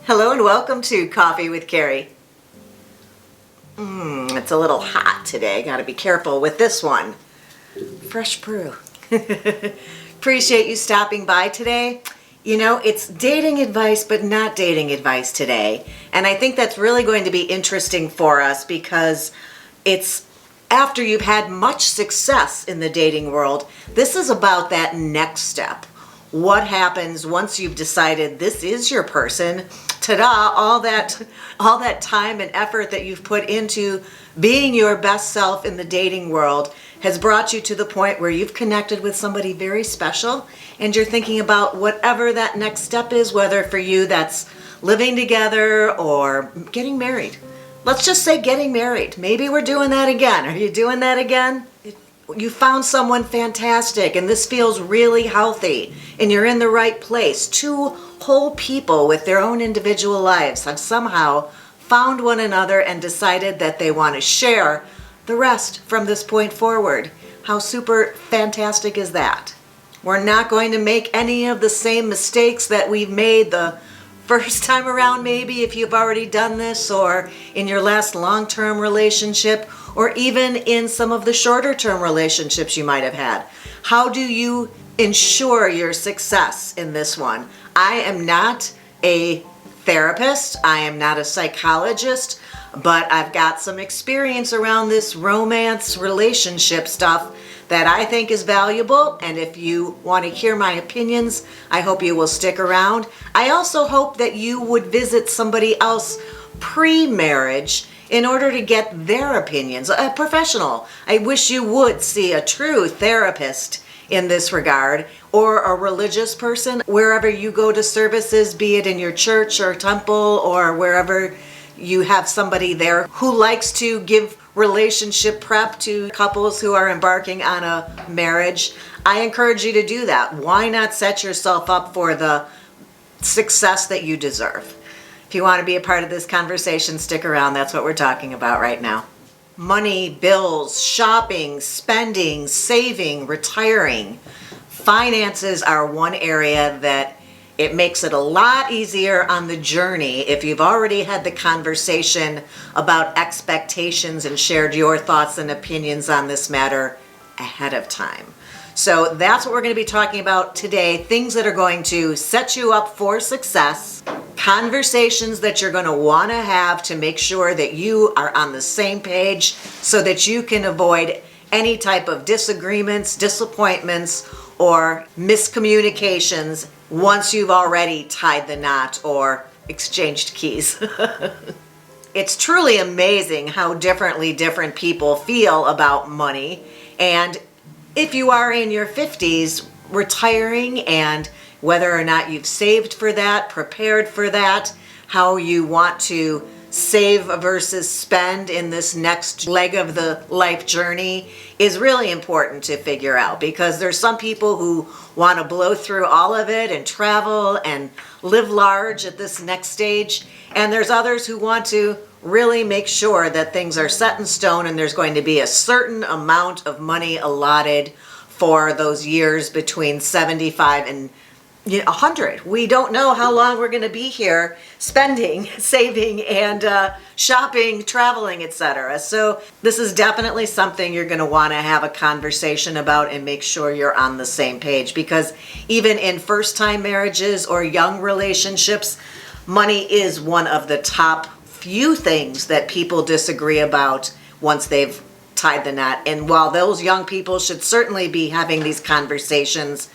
Hello and welcome to Coffee with Carey. It's a little hot today. Got to be careful with this one. Fresh brew. Appreciate you stopping by today. You know, it's dating advice, but not dating advice today. And I think that's really going to be interesting for us because it's after you've had much success in the dating world. This is about that next step. What happens once you've decided this is your person? Ta-da, all that time and effort that you've put into being your best self in the dating world has brought you to the point where you've connected with somebody very special and you're thinking about whatever that next step is, whether for you that's living together or getting married. Let's just say getting married. Maybe we're doing that again. Are you doing that again? You found someone fantastic and this feels really healthy and you're in the right place. Two whole people with their own individual lives have somehow found one another and decided that they want to share the rest from this point forward. How super fantastic is that? We're not going to make any of the same mistakes that we've made the first time around, maybe if you've already done this, or in your last long-term relationship, or even in some of the shorter-term relationships you might have had. How do you ensure your success in this one? I am not a therapist, I am not a psychologist, but I've got some experience around this romance relationship stuff that I think is valuable, and if you want to hear my opinions, I hope you will stick around. I also hope that you would visit somebody else pre-marriage in order to get their opinions, a professional. I wish you would see a true therapist in this regard, or a religious person, wherever you go to services, be it in your church or temple or wherever you have somebody there who likes to give relationship prep to couples who are embarking on a marriage. I encourage you to do that. Why not set yourself up for the success that you deserve? If you want to be a part of this conversation, stick around. That's what we're talking about right now. Money, bills, shopping, spending, saving, retiring. Finances are one area that it makes it a lot easier on the journey if you've already had the conversation about expectations and shared your thoughts and opinions on this matter ahead of time. So that's what we're going to be talking about today. Things that are going to set you up for success. Conversations that you're going to want to have to make sure that you are on the same page so that you can avoid any type of disagreements, disappointments, or miscommunications once you've already tied the knot or exchanged keys. It's truly amazing how differently different people feel about money. And if you are in your 50s, retiring, and whether or not you've saved for that, prepared for that, how you want to save versus spend in this next leg of the life journey is really important to figure out, because there's some people who want to blow through all of it and travel and live large at this next stage, and there's others who want to really make sure that things are set in stone and there's going to be a certain amount of money allotted for those years between 75 and 100. We don't know how long we're going to be here spending, saving, and shopping, traveling, etc. So this is definitely something you're going to want to have a conversation about and make sure you're on the same page, because even in first-time marriages or young relationships, money is one of the top few things that people disagree about once they've tied the knot. And while those young people should certainly be having these conversations,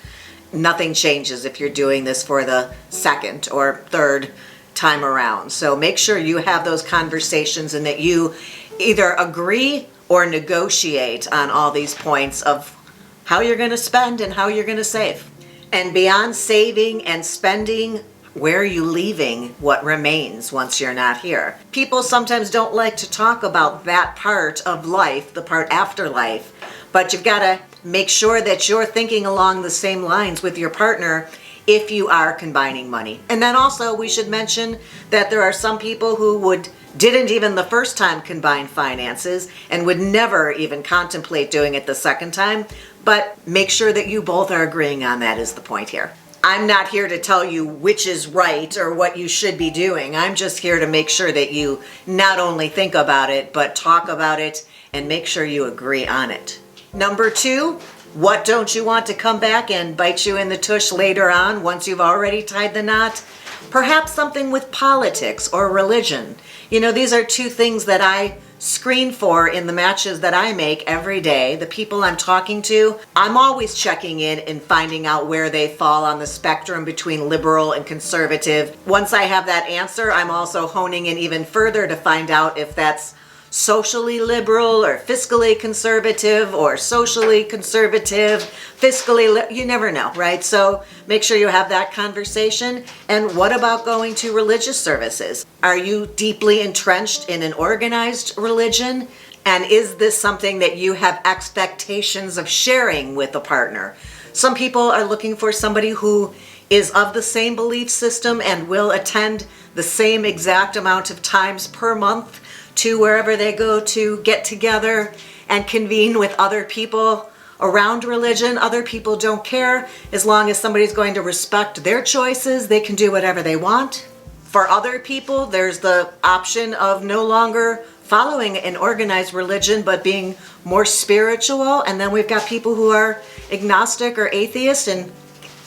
nothing changes if you're doing this for the second or third time around. So make sure you have those conversations and that you either agree or negotiate on all these points of how you're going to spend and how you're going to save. And beyond saving and spending, where are you leaving what remains once you're not here? People sometimes don't like to talk about that part of life, the part after life, but you've got to make sure that you're thinking along the same lines with your partner if you are combining money. And then also we should mention that there are some people who didn't even the first time combine finances and would never even contemplate doing it the second time, but make sure that you both are agreeing on that is the point here. I'm not here to tell you which is right or what you should be doing. I'm just here to make sure that you not only think about it, but talk about it and make sure you agree on it. Number 2, what don't you want to come back and bite you in the tush later on once you've already tied the knot? Perhaps something with politics or religion. You know, these are 2 things that I screen for in the matches that I make every day. The people I'm talking to, I'm always checking in and finding out where they fall on the spectrum between liberal and conservative. Once I have that answer, I'm also honing in even further to find out if that's socially liberal or fiscally conservative or socially conservative, you never know, right? So make sure you have that conversation. And what about going to religious services? Are you deeply entrenched in an organized religion? And is this something that you have expectations of sharing with a partner? Some people are looking for somebody who is of the same belief system and will attend the same exact amount of times per month to wherever they go to get together and convene with other people around religion. Other people don't care. As long as somebody's going to respect their choices, they can do whatever they want. For other people, there's the option of no longer following an organized religion, but being more spiritual. And then we've got people who are agnostic or atheist. And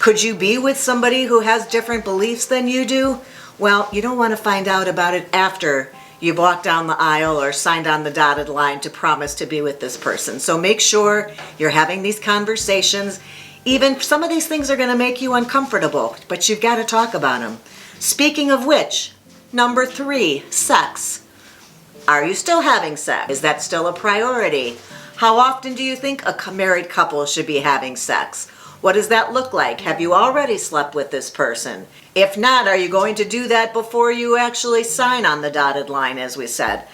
could you be with somebody who has different beliefs than you do? Well, you don't want to find out about it after you've walked down the aisle or signed on the dotted line to promise to be with this person. So make sure you're having these conversations. Even some of these things are going to make you uncomfortable, but you've got to talk about them. Speaking of which, number 3, sex. Are you still having sex? Is that still a priority? How often do you think a married couple should be having sex? What does that look like? Have you already slept with this person? If not, are you going to do that before you actually sign on the dotted line, as we said?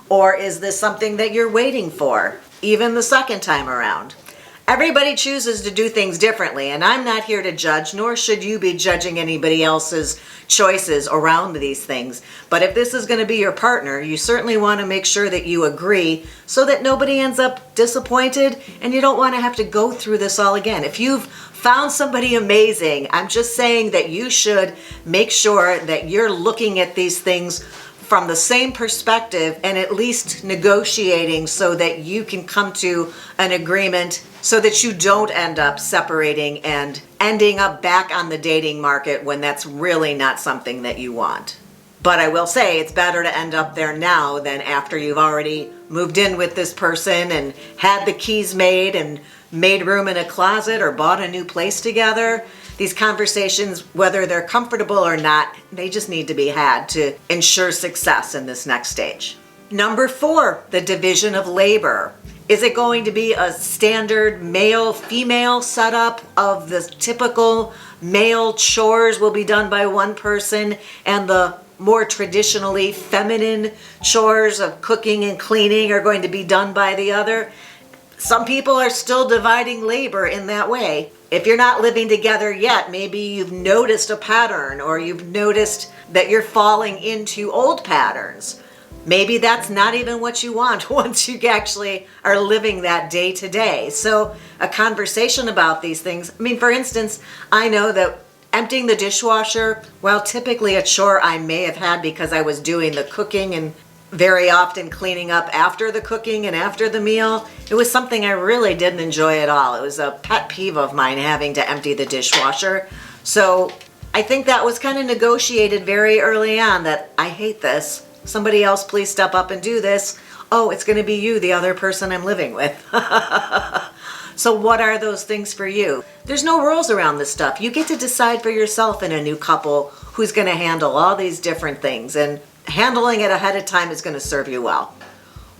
Or is this something that you're waiting for, even the second time around? Everybody chooses to do things differently, and I'm not here to judge, nor should you be judging anybody else's choices around these things. But if this is going to be your partner, you certainly want to make sure that you agree so that nobody ends up disappointed and you don't want to have to go through this all again. If you've found somebody amazing, I'm just saying that you should make sure that you're looking at these things from the same perspective and at least negotiating so that you can come to an agreement so that you don't end up separating and ending up back on the dating market when that's really not something that you want. But I will say it's better to end up there now than after you've already moved in with this person and had the keys made and made room in a closet or bought a new place together. These conversations, whether they're comfortable or not, they just need to be had to ensure success in this next stage. Number 4, the division of labor. Is it going to be a standard male-female setup of the typical male chores will be done by one person and the more traditionally feminine chores of cooking and cleaning are going to be done by the other? Some people are still dividing labor in that way. If you're not living together yet, maybe you've noticed a pattern or you've noticed that you're falling into old patterns. Maybe that's not even what you want once you actually are living that day to day. So a conversation about these things. I mean, for instance, I know that emptying the dishwasher, while typically a chore I may have had because I was doing the cooking and very often cleaning up after the cooking and after the meal, it was something I really didn't enjoy at all. It was a pet peeve of mine having to empty the dishwasher. So I think that was kind of negotiated very early on that I hate this. Somebody else please step up and do this. Oh, it's going to be you, the other person I'm living with. So what are those things for you? There's no rules around this stuff. You get to decide for yourself in a new couple who's going to handle all these different things, and handling it ahead of time is going to serve you well.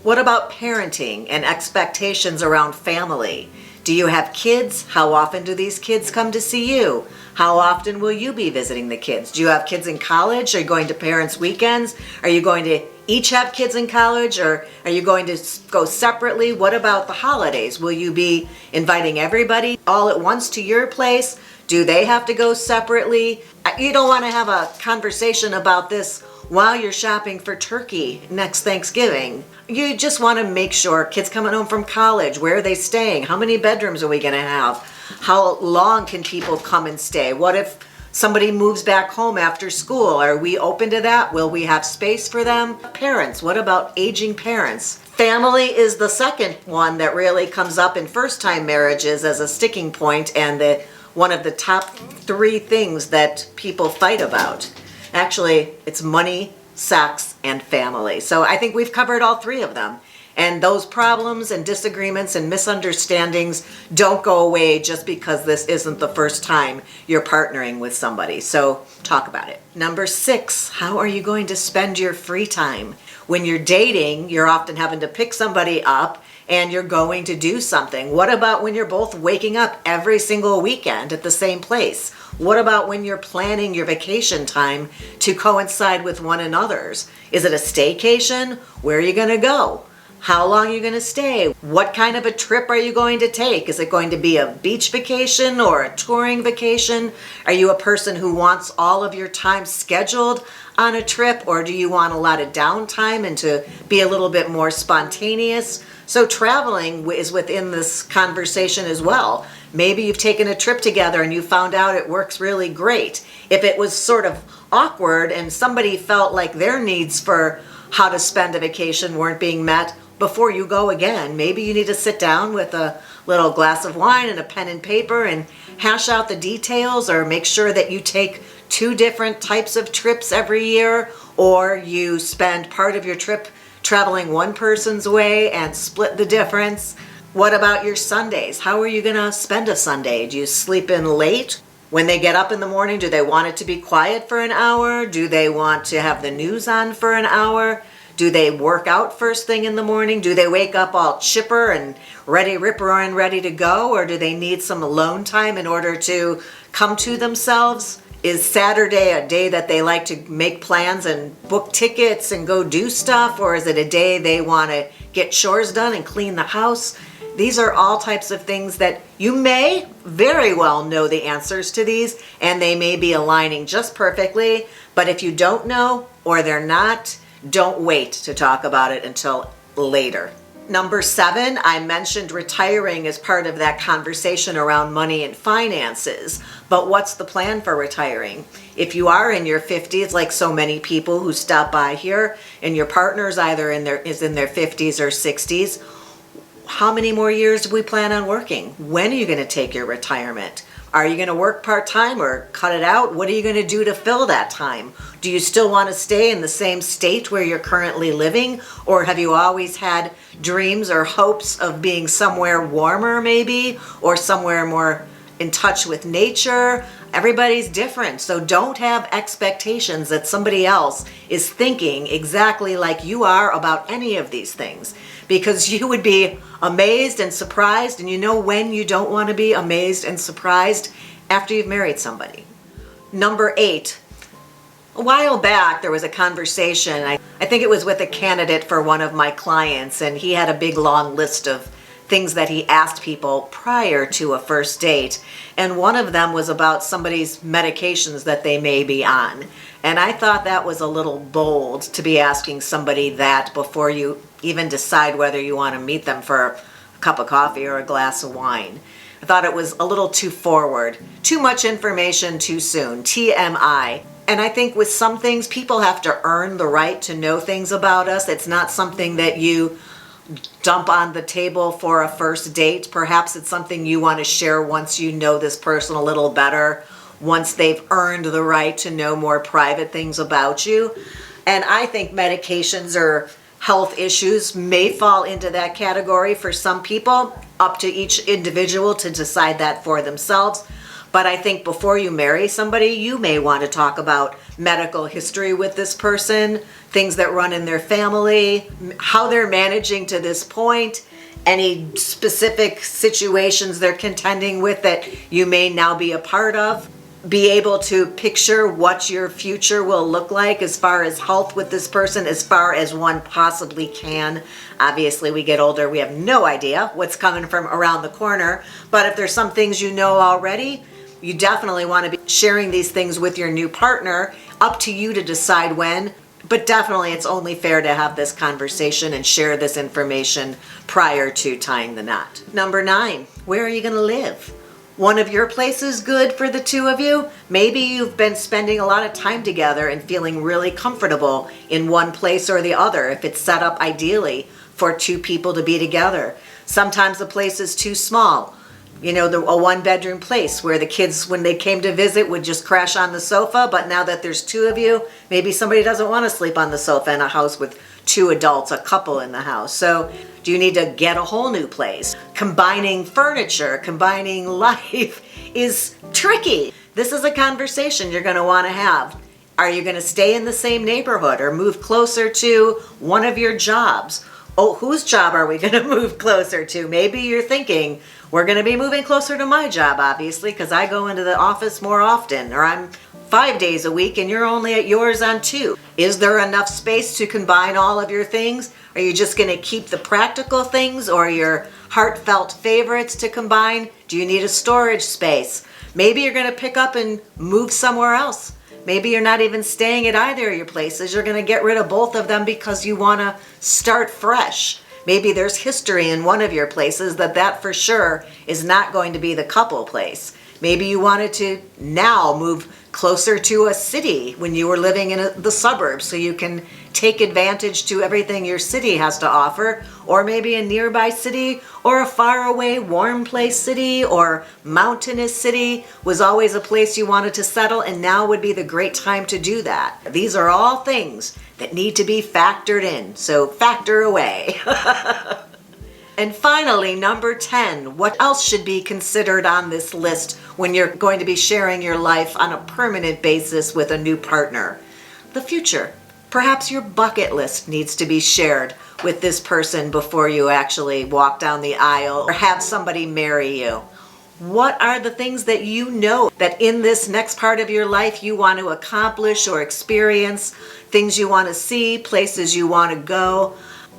What about parenting and expectations around family? Do you have kids? How often do these kids come to see you? How often will you be visiting the kids? Do you have kids in college? Are you going to parents' weekends? Are you going to each have kids in college, or are you going to go separately? What about the holidays? Will you be inviting everybody all at once to your place? Do they have to go separately? You don't want to have a conversation about this while you're shopping for turkey next Thanksgiving. You just want to make sure kids coming home from college, where are they staying? How many bedrooms are we going to have? How long can people come and stay? What if somebody moves back home after school? Are we open to that? Will we have space for them? Parents, what about aging parents? Family is the second one that really comes up in first-time marriages as a sticking point and one of the top 3 things that people fight about. Actually, it's money, sex, and family. So I think we've covered all 3 of them. And those problems and disagreements and misunderstandings don't go away just because this isn't the first time you're partnering with somebody. So talk about it. Number 6, how are you going to spend your free time? When you're dating, you're often having to pick somebody up and you're going to do something. What about when you're both waking up every single weekend at the same place? What about when you're planning your vacation time to coincide with one another's? Is it a staycation? Where are you going to go? How long are you going to stay? What kind of a trip are you going to take? Is it going to be a beach vacation or a touring vacation? Are you a person who wants all of your time scheduled on a trip, or do you want a lot of downtime and to be a little bit more spontaneous? So traveling is within this conversation as well. Maybe you've taken a trip together and you found out it works really great. If it was sort of awkward and somebody felt like their needs for how to spend a vacation weren't being met, before you go again, maybe you need to sit down with a little glass of wine and a pen and paper and hash out the details, or make sure that you take 2 different types of trips every year, or you spend part of your trip traveling one person's way and split the difference. What about your Sundays? How are you going to spend a Sunday? Do you sleep in late? When they get up in the morning, do they want it to be quiet for an hour? Do they want to have the news on for an hour? Do they work out first thing in the morning? Do they wake up all chipper and ready, rip-roaring, ready to go? Or do they need some alone time in order to come to themselves? Is Saturday a day that they like to make plans and book tickets and go do stuff? Or is it a day they want to get chores done and clean the house? These are all types of things that you may very well know the answers to these, and they may be aligning just perfectly. But if you don't know, or they're not, don't wait to talk about it until later. Number 7, I mentioned retiring as part of that conversation around money and finances. But what's the plan for retiring? If you are in your 50s, like so many people who stop by here, and your partner's either is in their 50s or 60s, how many more years do we plan on working? When are you going to take your retirement? Are you going to work part-time or cut it out? What are you going to do to fill that time? Do you still want to stay in the same state where you're currently living? Or have you always had dreams or hopes of being somewhere warmer maybe? Or somewhere more in touch with nature? Everybody's different, so don't have expectations that somebody else is thinking exactly like you are about any of these things, because you would be amazed and surprised, and you know when you don't want to be amazed and surprised? After you've married somebody. Number 8, a while back there was a conversation, I think it was with a candidate for one of my clients, and he had a big long list of things that he asked people prior to a first date, and one of them was about somebody's medications that they may be on. And I thought that was a little bold to be asking somebody that before you even decide whether you want to meet them for a cup of coffee or a glass of wine. I thought it was a little too forward, too much information too soon, TMI. And I think with some things, people have to earn the right to know things about us. It's not something that you dump on the table for a first date. Perhaps it's something you want to share once you know this person a little better, once they've earned the right to know more private things about you. And I think medications or health issues may fall into that category for some people, up to each individual to decide that for themselves. But I think before you marry somebody, you may want to talk about medical history with this person, things that run in their family, how they're managing to this point, any specific situations they're contending with that you may now be a part of. Be able to picture what your future will look like as far as health with this person, as far as one possibly can. Obviously, we get older, we have no idea what's coming from around the corner. But if there's some things you know already, you definitely want to be sharing these things with your new partner. Up to you to decide when, but definitely it's only fair to have this conversation and share this information prior to tying the knot. Number 9, where are you going to live? one of your places good for the two of you? Maybe you've been spending a lot of time together and feeling really comfortable in one place or the other if it's set up ideally for two people to be together. Sometimes the place is too small. You know, a one-bedroom place where the kids, when they came to visit, would just crash on the sofa, but now that there's two of you, maybe somebody doesn't want to sleep on the sofa in a house with two adults, a couple in the house. So do you need to get a whole new place? Combining furniture, combining life is tricky. This is a conversation you're going to want to have. Are you going to stay in the same neighborhood or move closer to one of your jobs? Oh, whose job are we going to move closer to? Maybe you're thinking, we're going to be moving closer to my job, obviously, because I go into the office more often, or I'm 5 days a week and you're only at yours on 2. Is there enough space to combine all of your things? Are you just going to keep the practical things or your heartfelt favorites to combine? Do you need a storage space? Maybe you're going to pick up and move somewhere else. Maybe you're not even staying at either of your places. You're going to get rid of both of them because you want to start fresh. Maybe there's history in one of your places that for sure is not going to be the couple place. Maybe you wanted to now move closer to a city when you were living in the suburbs so you can take advantage to everything your city has to offer, or maybe a nearby city or a faraway warm place city or mountainous city was always a place you wanted to settle, and now would be the great time to do that. These are all things that need to be factored in, so factor away. And finally, number 10, what else should be considered on this list when you're going to be sharing your life on a permanent basis with a new partner? The future. Perhaps your bucket list needs to be shared with this person before you actually walk down the aisle or have somebody marry you. What are the things that you know that in this next part of your life you want to accomplish or experience, things you want to see, places you want to go?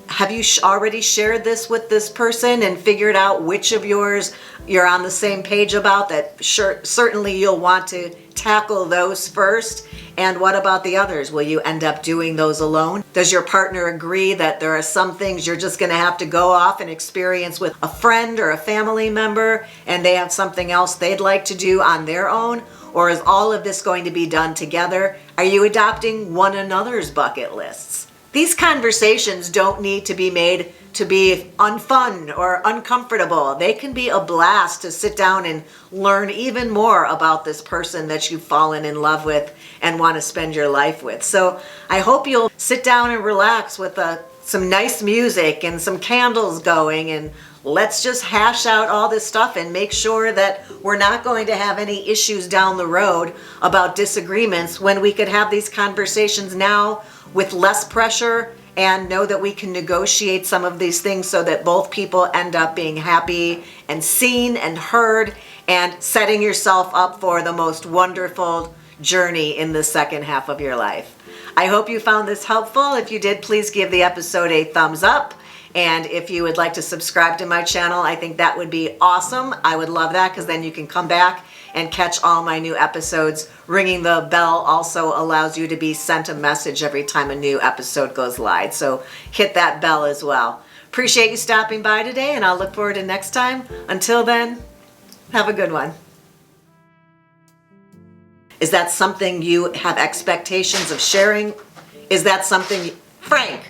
Have you already shared this with this person and figured out which of yours you're on the same page about? That certainly you'll want to tackle those first. And what about the others? Will you end up doing those alone? Does your partner agree that there are some things you're just going to have to go off and experience with a friend or a family member, and they have something else they'd like to do on their own? Or is all of this going to be done together? Are you adopting one another's bucket lists? These conversations don't need to be made to be unfun or uncomfortable. They can be a blast to sit down and learn even more about this person that you've fallen in love with and want to spend your life with. So I hope you'll sit down and relax with some nice music and some candles going, and let's just hash out all this stuff and make sure that we're not going to have any issues down the road about disagreements when we could have these conversations now with less pressure and know that we can negotiate some of these things so that both people end up being happy and seen and heard and setting yourself up for the most wonderful journey in the second half of your life. I hope you found this helpful. If you did, please give the episode a thumbs up. And if you would like to subscribe to my channel, I think that would be awesome. I would love that because then you can come back and catch all my new episodes. Ringing the bell also allows you to be sent a message every time a new episode goes live. So hit that bell as well. Appreciate you stopping by today, and I'll look forward to next time. Until then, have a good one. Is that something you have expectations of sharing? Is that something, Frank?